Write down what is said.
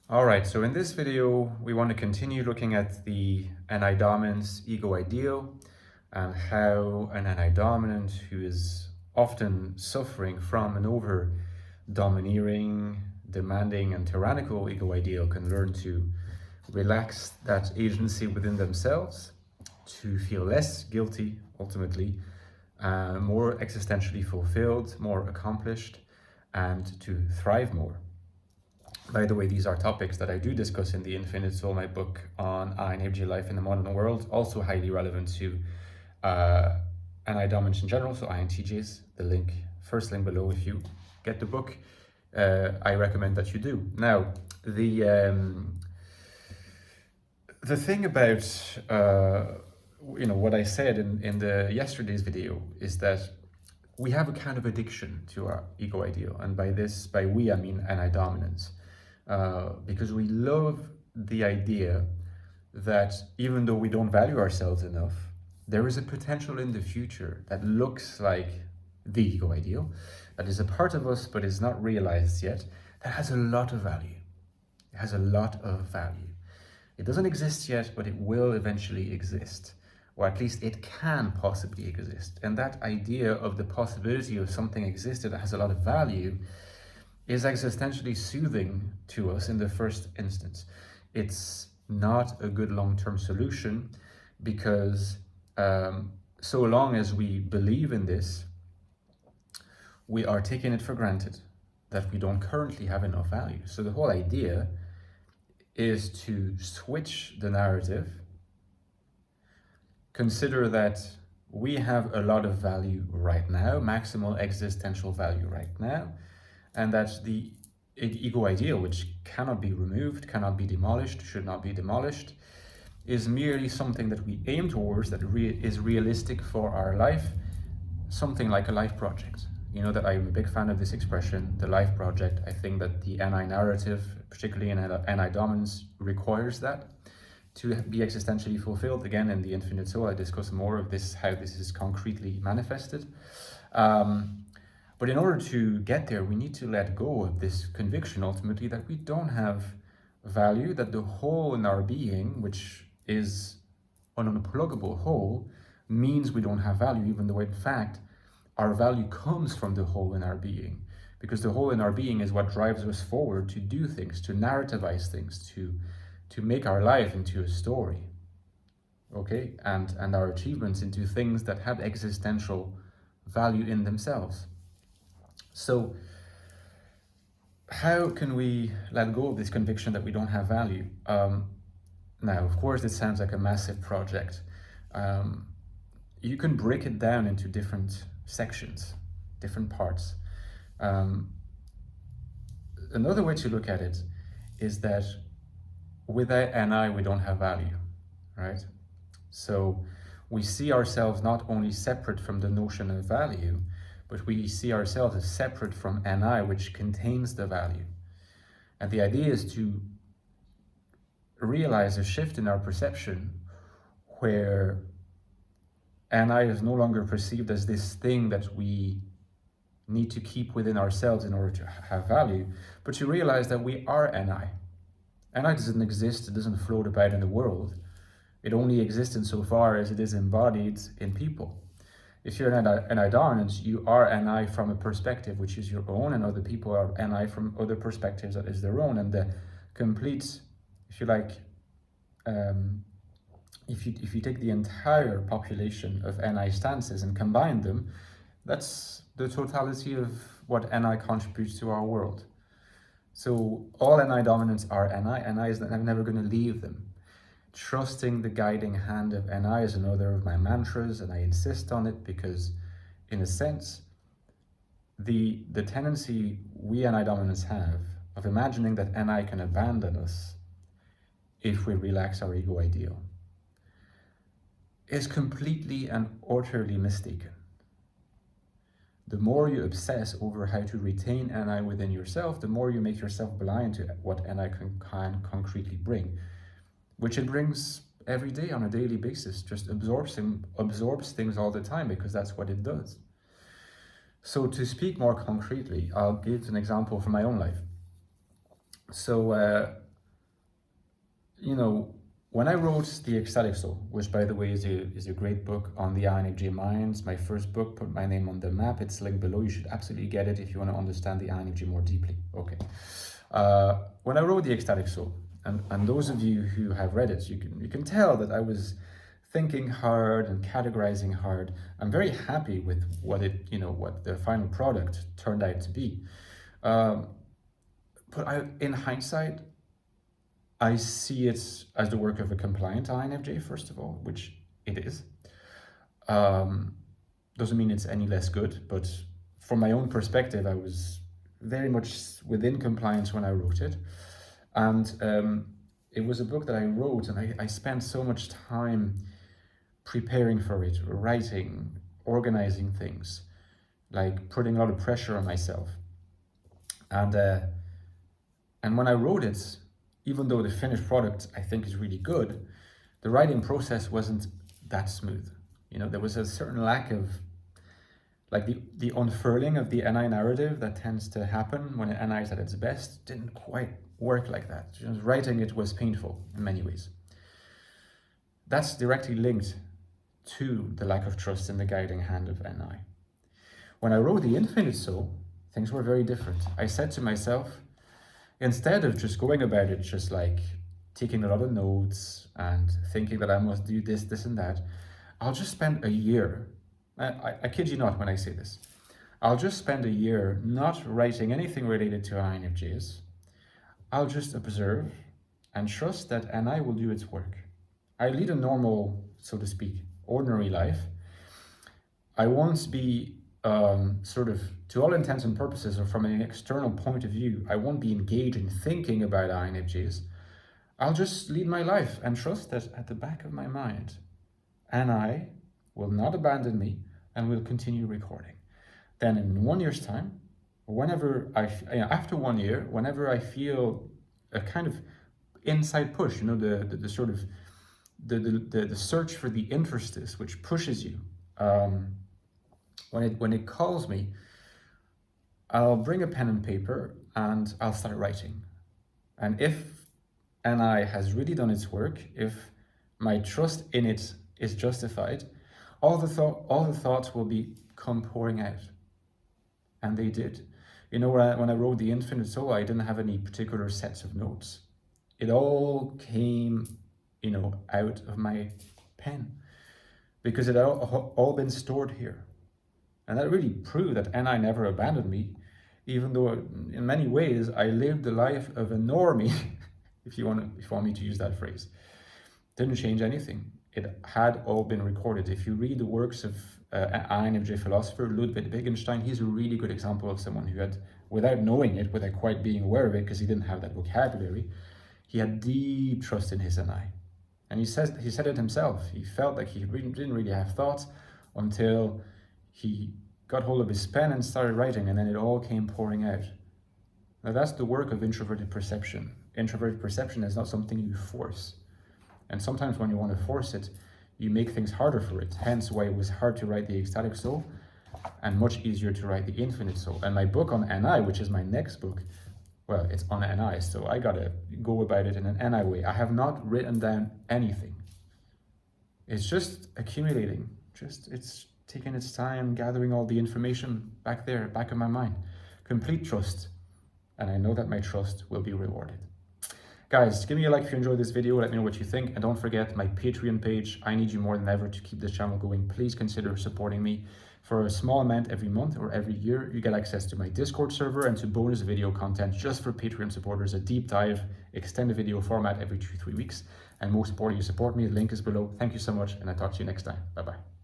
Alright, so in this video, we want to continue looking at the Antidominance ego ideal and how an Antidominant who is often suffering from an over-domineering, demanding and tyrannical ego ideal can learn to relax that agency within themselves, to feel less guilty, ultimately, more existentially fulfilled, more accomplished, and to thrive more. By the way, these are topics that I do discuss in the Infinite Soul, my book on INFJ life in the modern world, also highly relevant to Antidominance in general, so INTJs. The first link below, if you get the book, I recommend that you do. Now, the thing about what I said in the yesterday's video is that we have a kind of addiction to our ego ideal, and by we I mean Antidominance. Because we love the idea that even though we don't value ourselves enough, there is a potential in the future that looks like the ego ideal, that is a part of us but is not realized yet, that has a lot of value. It has a lot of value. It doesn't exist yet, but it will eventually exist, or at least it can possibly exist. And that idea of the possibility of something existed that has a lot of value is existentially soothing to us in the first instance. It's not a good long-term solution because so long as we believe in this, we are taking it for granted that we don't currently have enough value. So the whole idea is to switch the narrative, consider that we have a lot of value right now, maximal existential value right now, and that the ego ideal, which cannot be removed, cannot be demolished, should not be demolished, is merely something that we aim towards, that is realistic for our life, something like a life project. You know that I'm a big fan of this expression, the life project. I think that the NI narrative, particularly in Antidominance, requires that to be existentially fulfilled. Again, in the Infinite Soul, I discuss more of this, how this is concretely manifested. But in order to get there, we need to let go of this conviction, ultimately, that we don't have value, that the hole in our being, which is an unpluggable hole, means we don't have value, even though in fact, our value comes from the hole in our being. Because the hole in our being is what drives us forward to do things, to narrativize things, to make our life into a story, okay? And our achievements into things that have existential value in themselves. So how can we let go of this conviction that we don't have value? Now, of course, this sounds like a massive project. You can break it down into different sections, different parts. Another way to look at it is that without NI, we don't have value, right? So we see ourselves not only separate from the notion of value, but we see ourselves as separate from NI, which contains the value. And the idea is to realize a shift in our perception where NI is no longer perceived as this thing that we need to keep within ourselves in order to have value, but to realize that we are NI. NI doesn't exist, it doesn't float about in the world. It only exists insofar as it is embodied in people. If you're an Antidominance, you are NI from a perspective which is your own, and other people are NI from other perspectives that is their own. And the complete, if you like, if you take the entire population of NI stances and combine them, that's the totality of what NI contributes to our world. So all Antidominants are NI. NI is never going to leave them. Trusting the guiding hand of NI is another of my mantras, and I insist on it because, in a sense, the tendency we Antidominants have of imagining that NI can abandon us if we relax our ego ideal is completely and utterly mistaken. The more you obsess over how to retain NI within yourself, the more you make yourself blind to what NI can concretely bring, which it brings every day on a daily basis, just absorbs things all the time, because that's what it does. So to speak more concretely, I'll give an example from my own life. So you know, when I wrote The Ecstatic Soul, which by the way is a great book on the INFJ minds, my first book, put my name on the map, it's linked below, you should absolutely get it if you want to understand the INFJ more deeply. Okay. When I wrote The Ecstatic Soul, and those of you who have read it, you can tell that I was thinking hard and categorizing hard. I'm very happy with what the final product turned out to be. But in hindsight, I see it as the work of a compliant INFJ, first of all, which it is. Doesn't mean it's any less good, but from my own perspective, I was very much within compliance when I wrote it. And it was a book that I wrote, and I spent so much time preparing for it, writing, organizing things, like putting a lot of pressure on myself. And when I wrote it, even though the finished product I think is really good, the writing process wasn't that smooth. You know, there was a certain lack of, like the unfurling of the NI narrative that tends to happen when an NI is at its best didn't quite work like that. Just writing it was painful in many ways. That's directly linked to the lack of trust in the guiding hand of NI. When I wrote The Infinite Soul, things were very different. I said to myself, instead of just going about it, just like taking a lot of notes and thinking that I must do this, this and that, I'll just spend a year, I kid you not when I say this, I'll just spend a year not writing anything related to INFJs. I'll just observe and trust that NI will do its work. I lead a normal, so to speak, ordinary life. I won't be sort of, to all intents and purposes, or from an external point of view, I won't be engaged in thinking about INFJs. I'll just lead my life and trust that at the back of my mind, NI will not abandon me and will continue recording. Then in 1 year's time, whenever after 1 year, whenever I feel a kind of inside push, you know, the sort of the search for the interstice which pushes you, when it calls me, I'll bring a pen and paper and I'll start writing. And if NI has really done its work, if my trust in it is justified, all the thoughts will come pouring out. And they did. You know, when I wrote The Infinite Soul, I didn't have any particular sets of notes. It all came, you know, out of my pen, because it all been stored here. And that really proved that NI never abandoned me, even though in many ways I lived the life of a normie, if you want me to use that phrase. Didn't change anything. It had all been recorded. If you read the works of an INFJ philosopher, Ludwig Wittgenstein, he's a really good example of someone who had, without knowing it, without quite being aware of it, because he didn't have that vocabulary, he had deep trust in his NI. And he said it himself. He felt like he didn't really have thoughts until he got hold of his pen and started writing, and then it all came pouring out. Now that's the work of introverted perception. Introverted perception is not something you force. And sometimes when you want to force it, you make things harder for it. Hence why it was hard to write The Ecstatic Soul and much easier to write The Infinite Soul. And my book on NI, which is my next book, well, it's on NI, so I gotta go about it in an NI way. I have not written down anything. It's just accumulating. It's taking its time, gathering all the information back there, back in my mind. Complete trust. And I know that my trust will be rewarded. Guys, give me a like if you enjoyed this video, let me know what you think, and don't forget my Patreon page. I need you more than ever to keep this channel going. Please consider supporting me. For a small amount every month or every year, you get access to my Discord server and to bonus video content just for Patreon supporters, a deep dive, extended video format every 2-3 weeks. And most importantly, you support me, the link is below. Thank you so much, and I'll talk to you next time. Bye-bye.